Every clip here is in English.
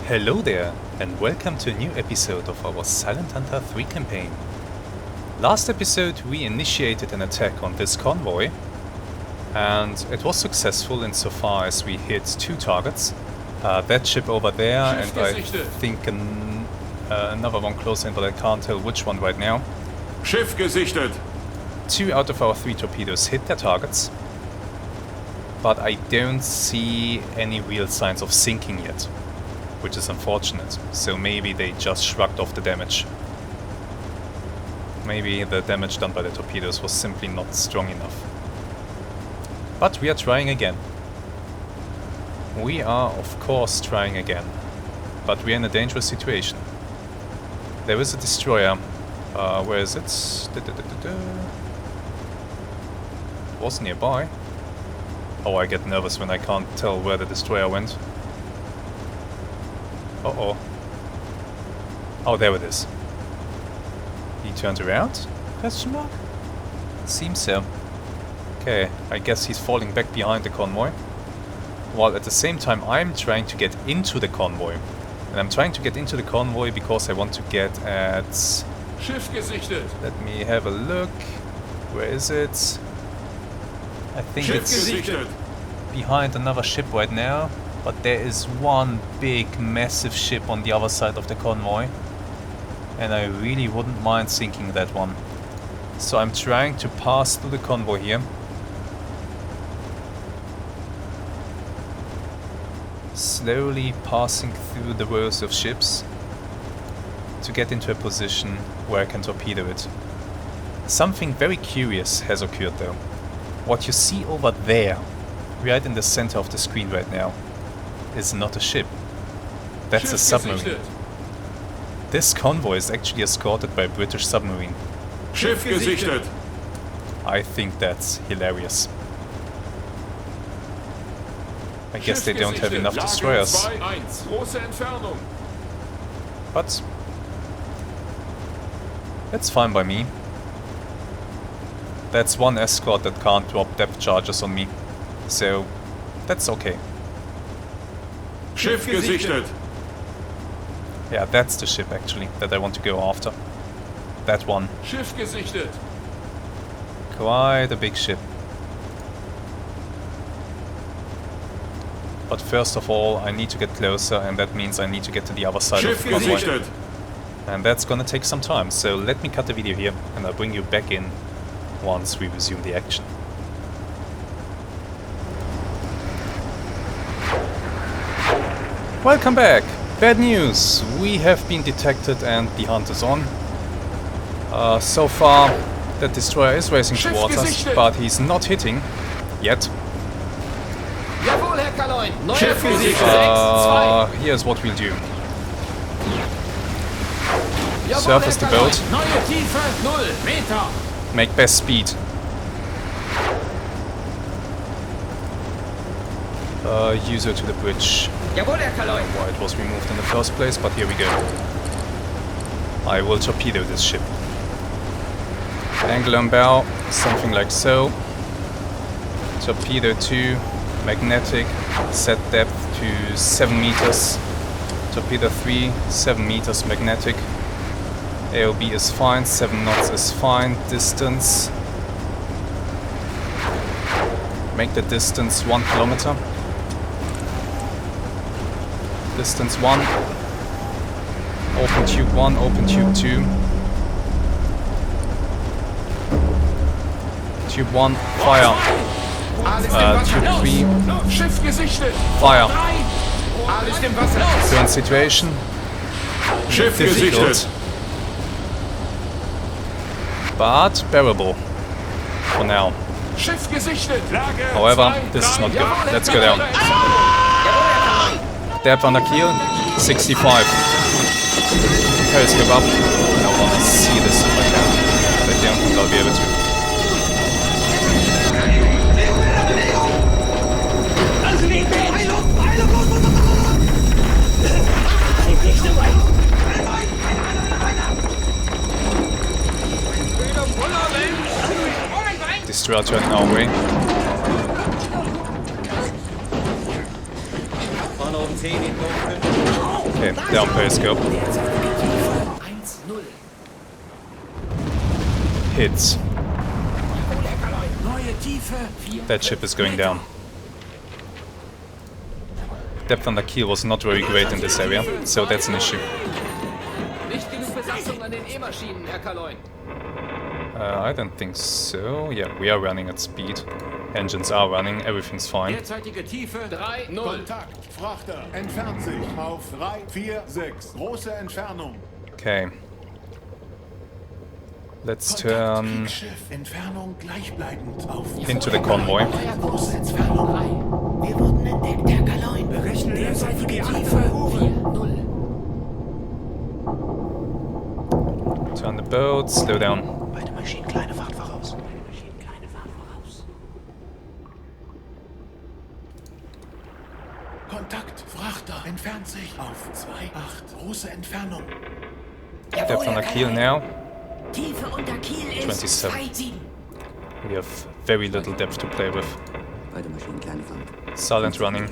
Hello there, and welcome to a new episode of our Silent Hunter 3 campaign. Last episode we initiated an attack on this convoy, and it was successful insofar as we hit two targets. That ship over there, and I think another one close in, but I can't tell which one right now. Schiff gesichtet! 2 out of our 3 torpedoes hit their targets, but I don't see any real signs of sinking yet, which is unfortunate. So maybe they just shrugged off the damage. Maybe the damage done by the torpedoes was simply not strong enough. But we are trying again. We are of course trying again, but we are in a dangerous situation. There is a destroyer. Where is it? Was nearby. Oh, I get nervous when I can't tell where the destroyer went. Uh-oh. Oh, there it is. He turned around? Question mark? Seems so. Okay, I guess he's falling back behind the convoy. While at the same time I'm trying to get into the convoy. And I'm trying to get into the convoy because I want to get at... Schiff gesichtet! Let me have a look. Where is it? I think Schiff it's gesichtet! behind another ship right now. But there is one big, massive ship on the other side of the convoy. And I really wouldn't mind sinking that one. So I'm trying to pass through the convoy here. Slowly passing through the rows of ships to get into a position where I can torpedo it. Something very curious has occurred though. What you see over there, right in the center of the screen right now, is not a ship. That's a submarine. This convoy is actually escorted by a British submarine. Schiff gesichtet! I think that's hilarious. I guess they don't have enough destroyers. But that's fine by me. That's one escort that can't drop depth charges on me. So that's okay. Schiff gesichtet! Yeah, that's the ship actually that I want to go after. That one. Schiff gesichtet! Quite a big ship. But first of all, I need to get closer, and that means I need to get to the other side of the convoy. Gesichtet! And that's gonna take some time, so let me cut the video here, and I'll bring you back in once we resume the action. Welcome back! Bad news! We have been detected and the hunt is on. So far, that destroyer is racing towards us, but he's not hitting yet. Here's what we'll do. Surface the boat. Make best speed. Use her to the bridge. Why it was removed in the first place, but here we go. I will torpedo this ship. Angle and bow, something like so. Torpedo 2, magnetic, set depth to 7 meters. Torpedo 3, 7 meters magnetic. AOB is fine, 7 knots is fine. Distance. Make the distance 1 kilometer. Distance 1. Open tube 1, open tube 2. Tube 1, fire. Tube 3, fire. Current situation. Schiff Difficult, but bearable for now. However, this is not good. Let's go down. Depth under keel, 65. Periscope up. I want to see this if I can. But I don't think I'll be able to. Destroyer turning our way. Okay, down periscope. Hits. That ship is going down. Depth on the keel was not very great in this area, so that's an issue. I don't think so. Yeah, we are running at speed. Engines are running, everything's fine. Derzeitige Tiefe 3-0. Kontakt, Frachter, entfernt sich auf 346. Große Entfernung. Okay. Let's turn Kriegsschiff, Entfernung gleichbleibend auf into the convoy. große Entfernung. Wir wurden entdeckt, Herr Kaloin. Berechnen Derzeitige Tiefe 4-0. Turn the boat, slow down. Beide Maschinen kleine Fahrt voraus. Kontakt, Frachter, entfernt sich auf 2,8. Große Entfernung. Depth on the keel now. Tiefe unter Kiel ist 27. 2,7. We have very little depth to play with. Beide Maschinen kleine Fahrt. Silent running.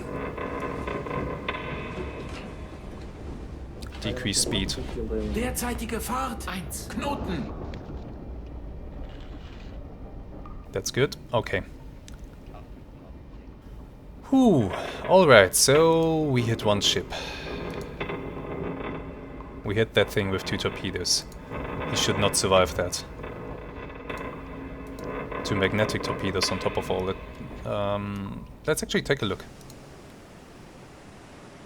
Decrease speed. Derzeitige Fahrt 1. Knoten. That's good. Okay. Whew. Alright, so we hit one ship. We hit that thing with 2 torpedoes. He should not survive that. 2 magnetic torpedoes on top of all that. Let's actually take a look.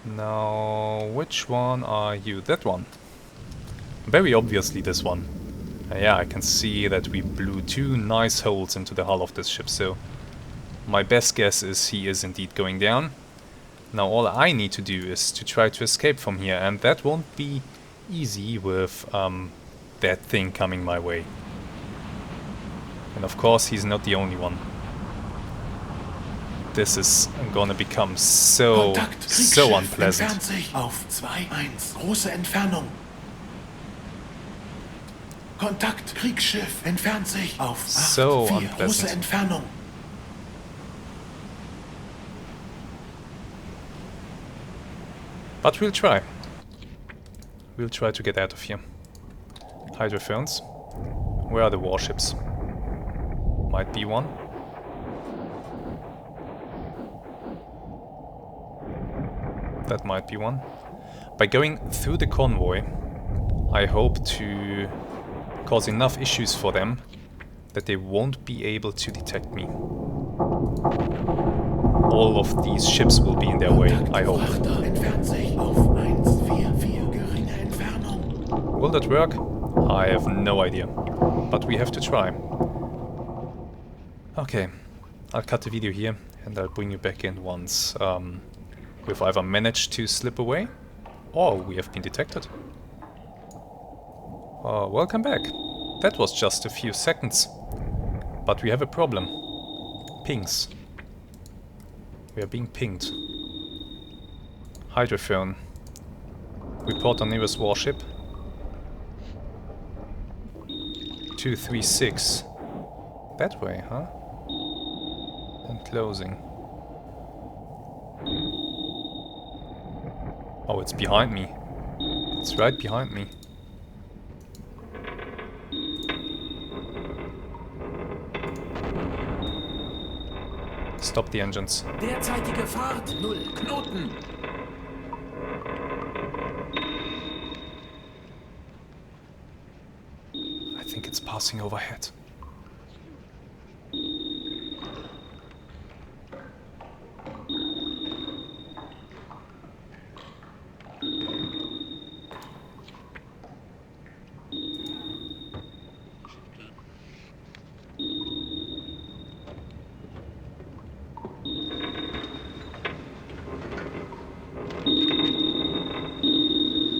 Now, which one are you? That one. Very obviously this one. Yeah, I can see that we blew 2 nice holes into the hull of this ship, so my best guess is he is indeed going down. Now all I need to do is to try to escape from here, and that won't be easy with that thing coming my way. And of course he's not the only one. This is gonna become so unpleasant. Entfernt sich auf 2,1. Große Entfernung. Kontakt, Kriegsschiff, entfernt sich auf 8,4. So Große unpleasant. Entfernung. But we'll try. We'll try to get out of here. Hydrophones. Where are the warships? Might be one. That might be one. By going through the convoy, I hope to cause enough issues for them that they won't be able to detect me. All of these ships will be in their way, I hope. Frachter, entfernt sich auf 1,44. Geringe Entfernung. Will that work? I have no idea. But we have to try. Okay, I'll cut the video here and I'll bring you back in once we've either managed to slip away or we have been detected. Welcome back. That was just a few seconds. But we have a problem. Pings. We are being pinged. Hydrophone. Report on nearest warship. 236. That way, huh? And closing. Oh, it's behind me. It's right behind me. Stop the engines. Derzeitige Fahrt 0. Knoten. I think it's passing overhead.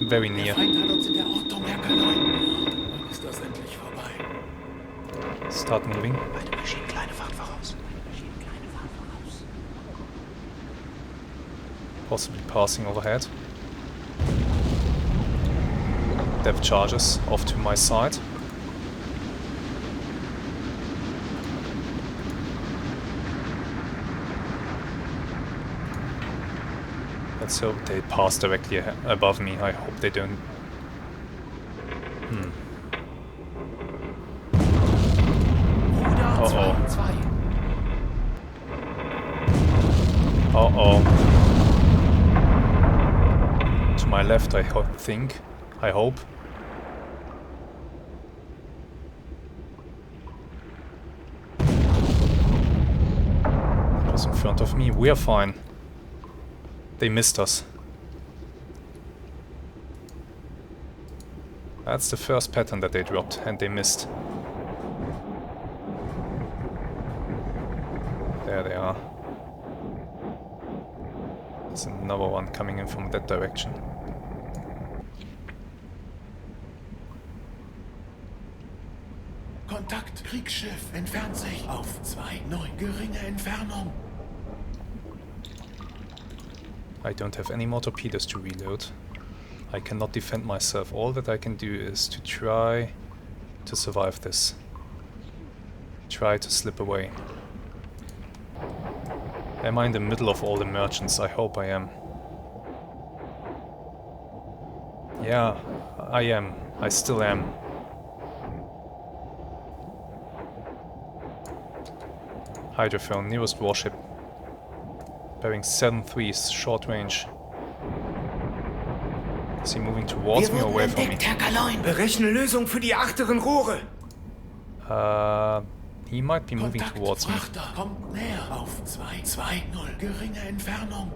Very near. Feind hat uns in der Ortung, Herr Kaloin. Wann ist das endlich vorbei? Start moving. Beide Maschinen kleine Fahrt voraus. Possibly passing overhead. Depth charges off to my side. Let's hope they pass directly above me. I hope they don't. Ruder Uh-oh. 2, 2. Uh-oh. To my left, I think. I hope. It was in front of me. We are fine. They missed us. That's the first pattern that they dropped, and they missed. There they are. There's another one coming in from that direction. Kontakt, Kriegsschiff, entfernt sich auf 2-9, geringe Entfernung. I don't have any more torpedoes to reload. I cannot defend myself. All that I can do is to try to survive this. Try to slip away. Am I in the middle of all the merchants? I hope I am. Yeah, I am. I still am. Hydrophone, nearest warship. Bearing 7-3, short range. Is he moving towards me or away from me? Herr Galoin. Berechne Lösung für die achteren Rohre. He might be moving Kontakt, towards me. Frachter, kommt näher auf 2-2-0, geringe Entfernung.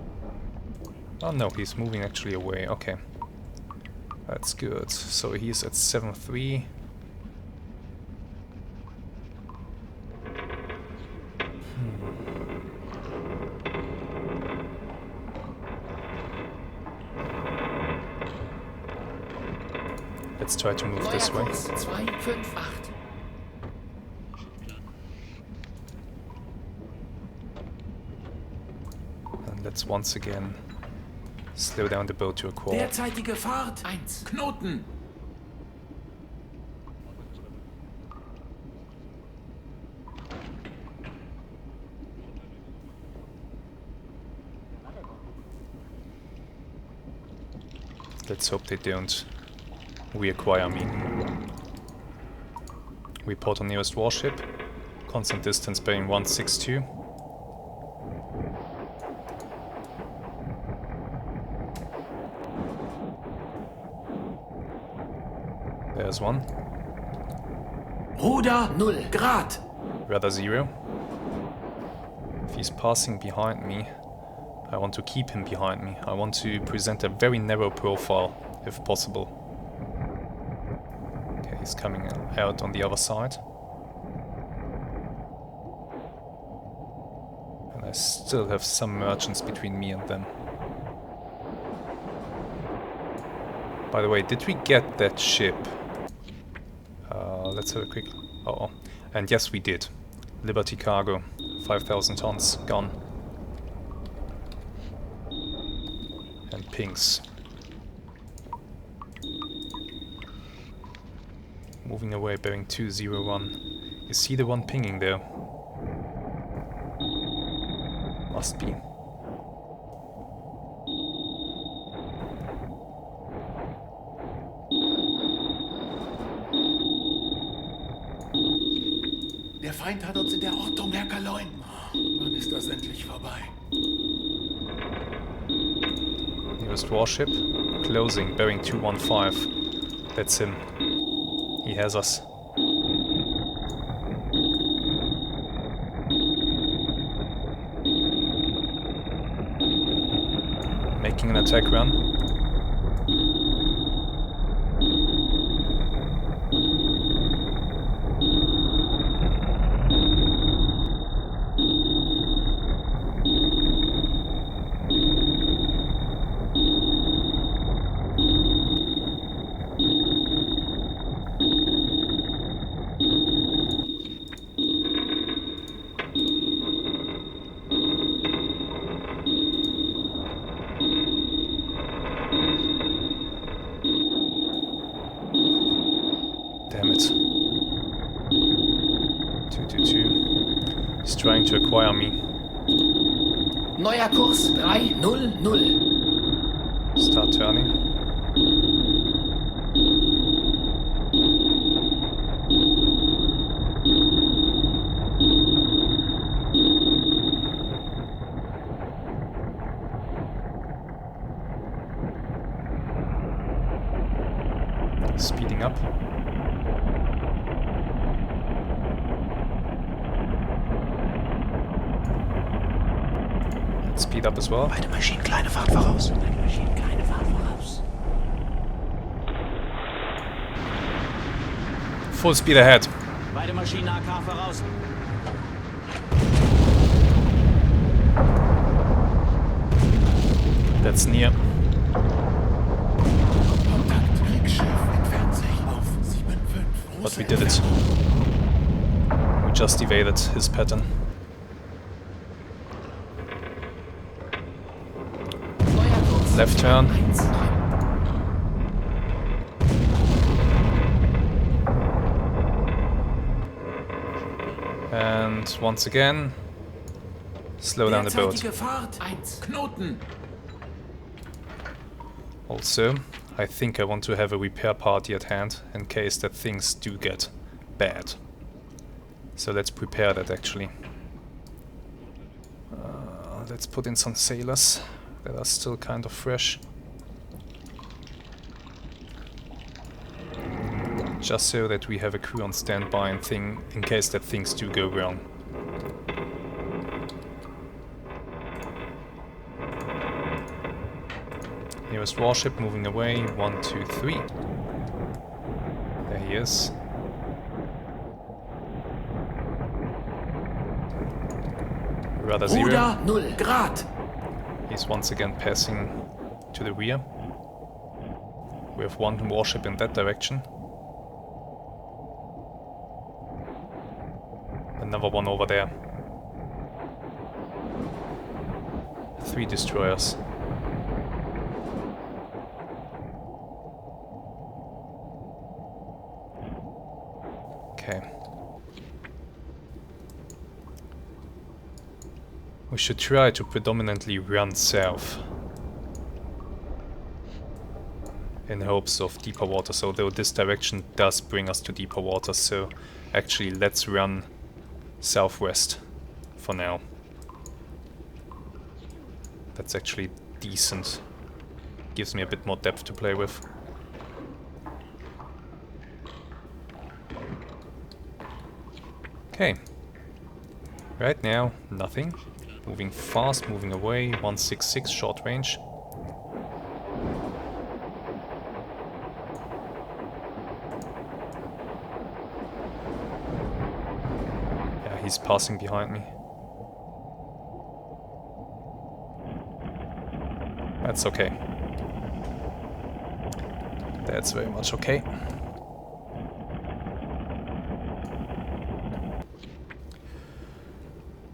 Oh no, he's moving actually away. Okay. That's good. So he's at 7-3. Let's try to move this way. Kurs 258. And let's once again slow down the boat to a crawl. Derzeitige Fahrt 1. Knoten. Let's hope they don't reacquire me. Report on nearest warship. Constant distance bearing 162. There's one. Ruder 0 Grad. Weather 0. If he's passing behind me, I want to keep him behind me. I want to present a very narrow profile, if possible. Okay, he's coming out on the other side. And I still have some merchants between me and them. By the way, did we get that ship? Let's have a quick... Uh-oh. And yes, we did. Liberty cargo. 5,000 tons. Gone. And pings. Moving away, bearing 201. You see the one pinging there? Must be. Der Feind hat uns in der Ortung, Herr Galoin. Wann ist das endlich vorbei? Nearest warship. Closing, bearing 215. That's him. He has us. Making an attack run. Damn it. 222. He's trying to acquire me. Neuer Kurs 300. Start turning. Speeding up. Let's speed up as well. Beide Maschinen, kleine Fahrt voraus. Beide Maschinen, kleine Fahrt voraus. Full speed ahead. Beide Maschinen AK voraus. That's near. Kontakt, Kriegsschiff entfernt sich auf 7,5. But we did it. We just evaded his pattern. Left turn. And once again, slow down the boat. Derzeitige Fahrt 1. Knoten. Also, I think I want to have a repair party at hand in case that things do get bad. So let's prepare that actually. Let's put in some sailors that are still kind of fresh. Just so that we have a crew on standby and in case that things do go wrong. Nearest warship moving away. 1, 2, 3. There he is. Radar 0. Ruder 0 Grad. He's once again passing to the rear. We have one warship in that direction. Another one over there. 3 destroyers. Okay. We should try to predominantly run south in hopes of deeper waters, although this direction does bring us to deeper waters, so actually let's run southwest for now. That's actually decent. Gives me a bit more depth to play with. Okay. Right now, nothing. Moving fast, moving away. 166 short range. Yeah, he's passing behind me. That's okay. That's very much okay.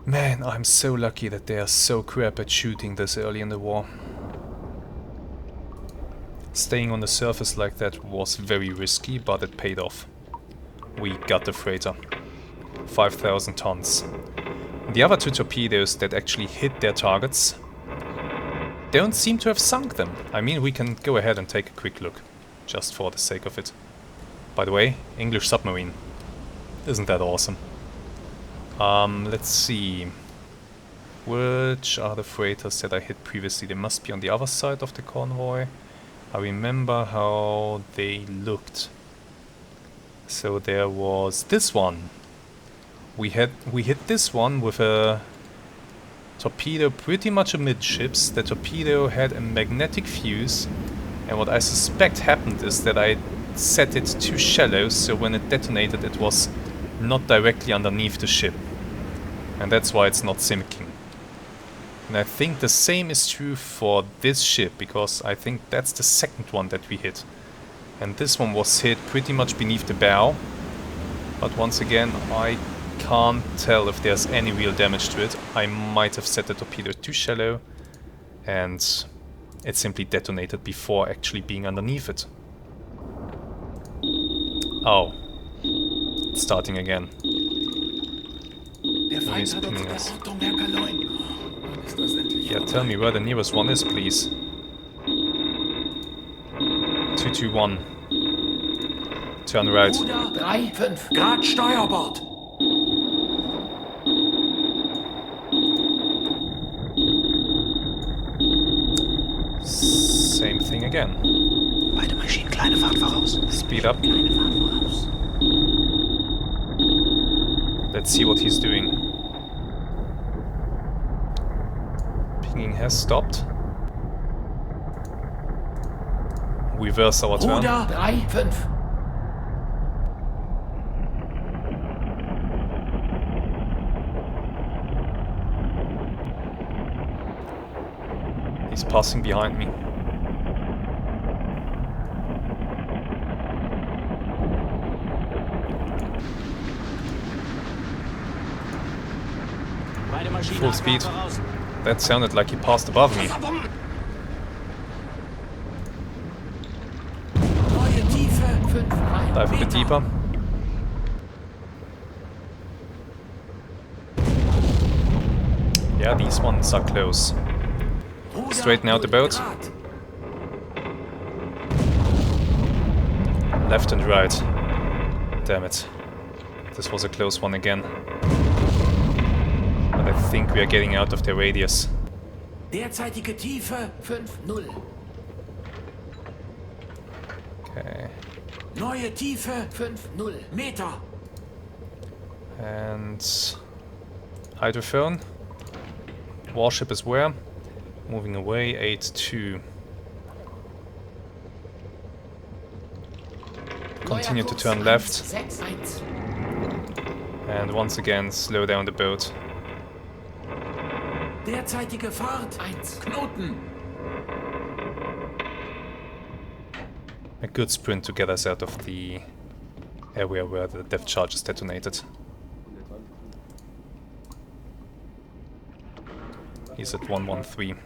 Man, I'm so lucky that they are so crap at shooting this early in the war. Staying on the surface like that was very risky, but it paid off. We got the freighter. 5,000 tons. The other 2 torpedoes that actually hit their targets don't seem to have sunk them. I mean, we can go ahead and take a quick look, just for the sake of it. By the way, English submarine. Isn't that awesome? Let's see. Which are the freighters that I hit previously? They must be on the other side of the convoy. I remember how they looked. So there was this one. We hit this one with a torpedo pretty much amidships. The torpedo had a magnetic fuse, and what I suspect happened is that I set it too shallow, so when it detonated it was not directly underneath the ship. And that's why it's not sinking. And I think the same is true for this ship, because I think that's the second one that we hit. And this one was hit pretty much beneath the bow. But once again, I can't tell if there's any real damage to it. I might have set the torpedo too shallow, and it simply detonated before actually being underneath it. Oh. It's starting again. Der Feind hat uns Yes. der Ortung Herr Kaloin. Ist das endlich Yeah, tell me where the nearest one is, please. 221. Turn right. Ruder 3,5 Grad Steuerbord. Same thing again. Beide Maschinen kleine Fahrt voraus. Speed up. Kleine Fahrt voraus. Let's see what he's doing. Pinging has stopped. Reverse our turn. Ruder 3,5 He's passing behind me. Beide Maschinen Full speed. voraus. That sounded like he passed above me. Neue Tiefe 5 Dive a bit deeper. Yeah, these ones are close. Straighten out the boat. Left and right. Damn it. This was a close one again. But I think we are getting out of their radius. Derzeitige Tiefe 5,0. Okay. Neue Tiefe 5,0 Meter. And hydrophone. Warship is where? Moving away, 8-2. Continue to turn left. 6,1. And once again, slow down the boat. Derzeitige Fahrt 1 Knoten. A good sprint to get us out of the area where the depth charges detonated. He's at 113.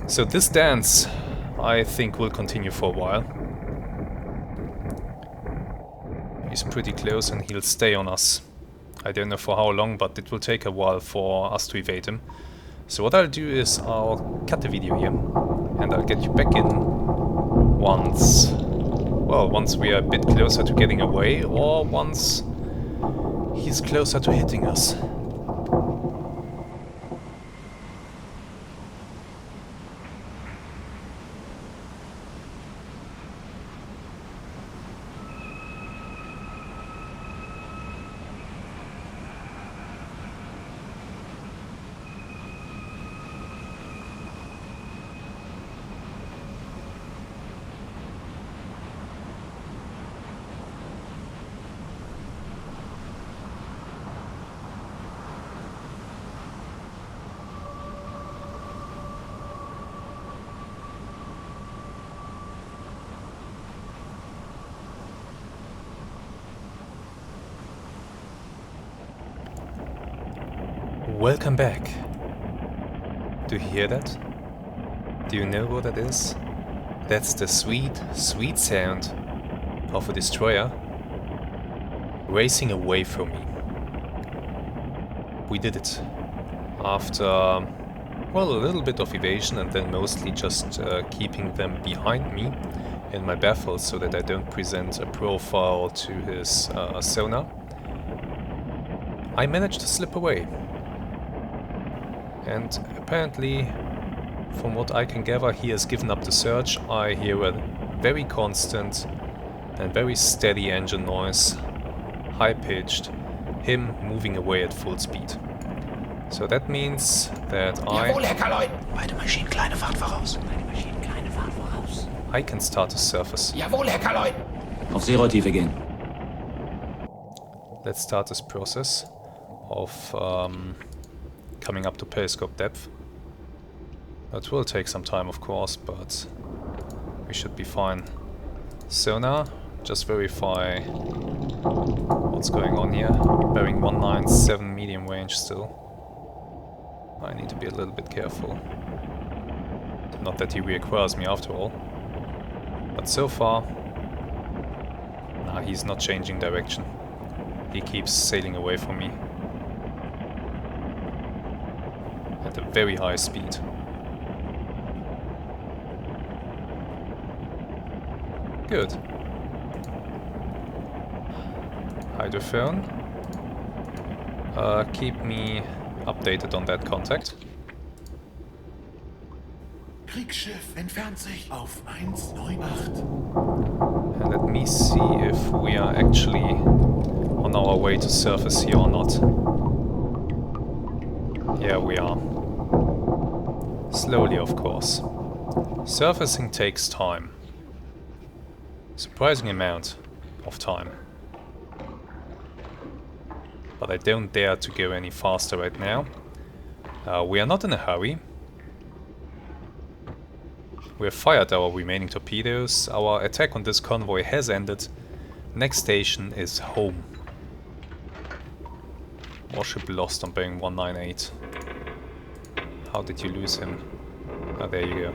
So this dance, I think, will continue for a while. He's pretty close and he'll stay on us. I don't know for how long, but it will take a while for us to evade him. So what I'll do is I'll cut the video here and I'll get you back in once we are a bit closer to getting away, or once he's closer to hitting us. Welcome back. Do you hear that? Do you know what that is? That's the sweet, sweet sound of a destroyer racing away from me. We did it. After, well, a little bit of evasion and then mostly just keeping them behind me in my baffles so that I don't present a profile to his sonar. I managed to slip away. And apparently, from what I can gather, he has given up the search. I hear a very constant and very steady engine noise, high-pitched, him moving away at full speed. So that means that Jawohl, Herr Kaloin. Beide Maschinen kleine Fahrt voraus. Beide Maschinen kleine Fahrt voraus. I can start to surface. Jawohl, Herr Kaloin. Auf Seerotiefe gehen. Let's start this process of coming up to periscope depth. It will take some time, of course, but we should be fine. Sonar, just verify what's going on here. Bearing 197 medium range still. I need to be a little bit careful. Not that he reacquires me after all. But so far, nah, he's not changing direction. He keeps sailing away from me. At a very high speed. Good. Hydrophone. Keep me updated on that contact. Kriegsschiff entfernt sich auf 198. And let me see if we are actually on our way to surface here or not. Yeah, we are. Slowly, of course. Surfacing takes time. Surprising amount of time. But I don't dare to go any faster right now. We are not in a hurry. We have fired our remaining torpedoes. Our attack on this convoy has ended. Next station is home. Warship lost on bearing 198. How did you lose him? Oh, there you go.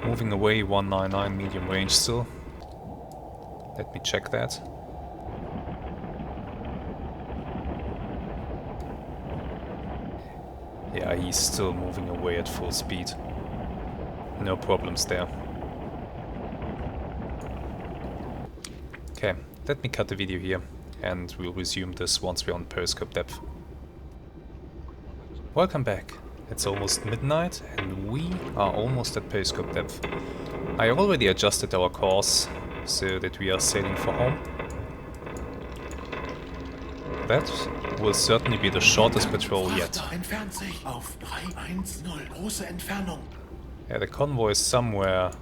Moving away, 199, medium range still. Let me check that. Yeah, he's still moving away at full speed. No problems there. Okay, let me cut the video here, and we'll resume this once we're on periscope depth. Welcome back. It's almost midnight, and we are almost at periscope depth. I already adjusted our course, so that we are sailing for home. That will certainly be the shortest patrol yet. Entfernt sich auf 310. Große Entfernung. Yeah, the convoy is somewhere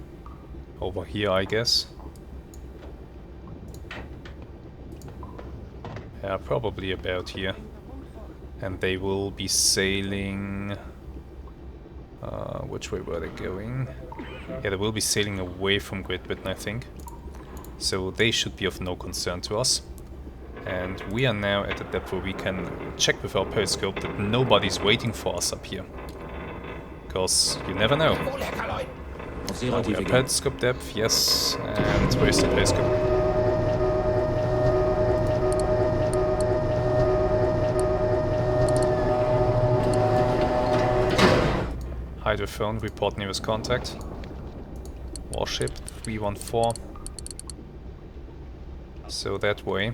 over here, I guess. Yeah, probably about here. And they will be sailing... which way were they going? Yeah, they will be sailing away from Great Britain, I think. So they should be of no concern to us. And we are now at a depth where we can check with our periscope that nobody's waiting for us up here. Because you never know. We are periscope depth, yes. And where's the periscope? Hydrophone, report nearest contact. Warship 314. So that way.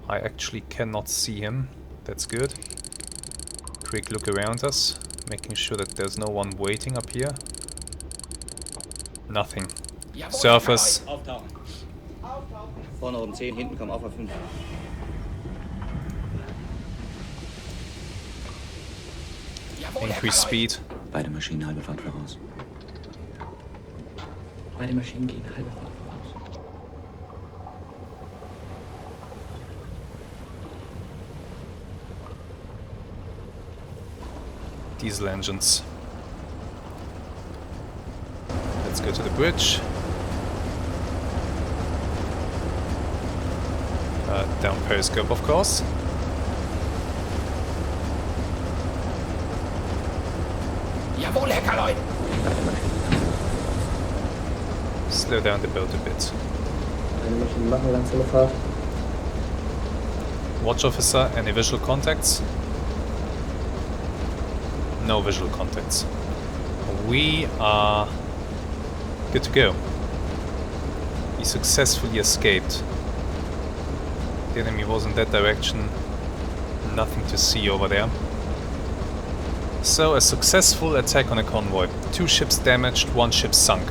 I actually cannot see him. That's good. Quick look around us, making sure that there's no one waiting up here. Nothing. Surface. Vorne oben 10, hinten kommen auch auf 5. Increase speed. Beide Maschinen halbe Fahrt voraus. Beide Maschinen gehen halbe Fahrt voraus. Diesel engines. Let's go to the bridge. Down periscope, of course. Jawohl, Herr Kaloid. Slow down the boat a bit. Eine Maschine machen langsame Fahrt. Watch officer, any visual contacts? No visual contacts. We are good to go. We successfully escaped. The enemy was in that direction. Nothing to see over there. So a successful attack on a convoy. 2 ships damaged, 1 ship sunk.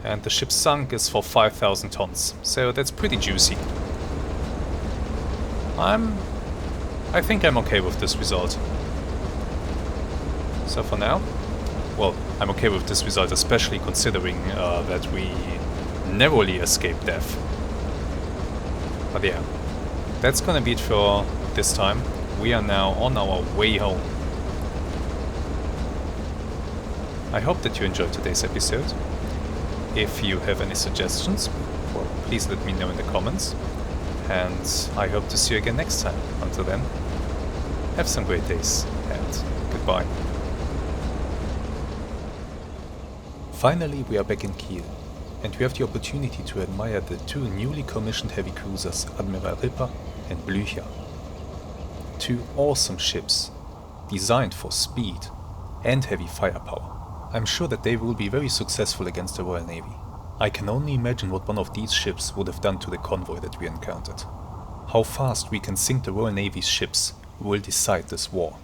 And the ship sunk is for 5,000 tons. So that's pretty juicy. I think I'm okay with this result. So for now, well, I'm okay with this result, especially considering that we narrowly escaped death. But yeah, that's gonna be it for this time. We are now on our way home. I hope that you enjoyed today's episode. If you have any suggestions, well, please let me know in the comments. And I hope to see you again next time. Until then, have some great days and goodbye. Finally, we are back in Kiel, and we have the opportunity to admire the 2 newly commissioned heavy cruisers, Admiral Ripper and Blücher. 2 awesome ships, designed for speed and heavy firepower. I'm sure that they will be very successful against the Royal Navy. I can only imagine what one of these ships would have done to the convoy that we encountered. How fast we can sink the Royal Navy's ships will decide this war.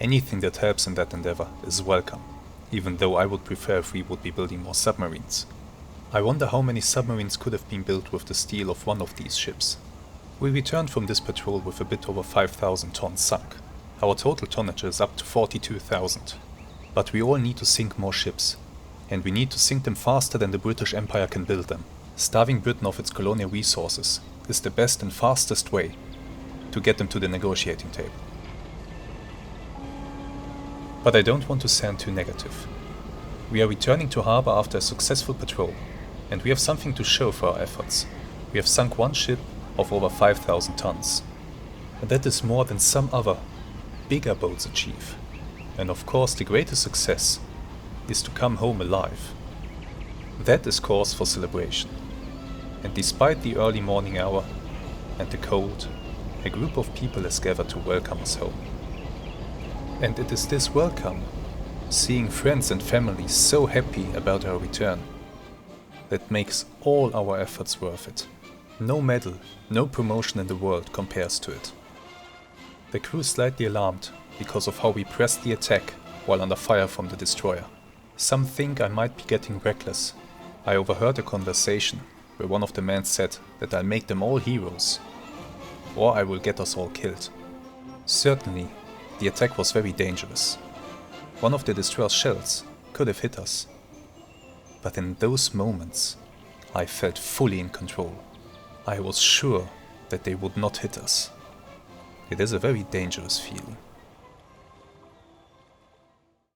Anything that helps in that endeavor is welcome, even though I would prefer if we would be building more submarines. I wonder how many submarines could have been built with the steel of one of these ships. We returned from this patrol with a bit over 5,000 tons sunk. Our total tonnage is up to 42,000. But we all need to sink more ships, and we need to sink them faster than the British Empire can build them. Starving Britain of its colonial resources is the best and fastest way to get them to the negotiating table. But I don't want to sound too negative. We are returning to harbour after a successful patrol, and we have something to show for our efforts. We have sunk one ship of over 5,000 tons. And that is more than some other, bigger boats achieve. And of course the greatest success is to come home alive. That is cause for celebration. And despite the early morning hour and the cold, a group of people has gathered to welcome us home. And it is this welcome, seeing friends and family so happy about our return, that makes all our efforts worth it. No medal, no promotion in the world compares to it. The crew is slightly alarmed because of how we pressed the attack while under fire from the destroyer. Some think I might be getting reckless. I overheard a conversation where one of the men said that I'll make them all heroes, or I will get us all killed. Certainly, the attack was very dangerous. One of the destroyer's shells could have hit us. But in those moments, I felt fully in control. I was sure that they would not hit us. It is a very dangerous feeling.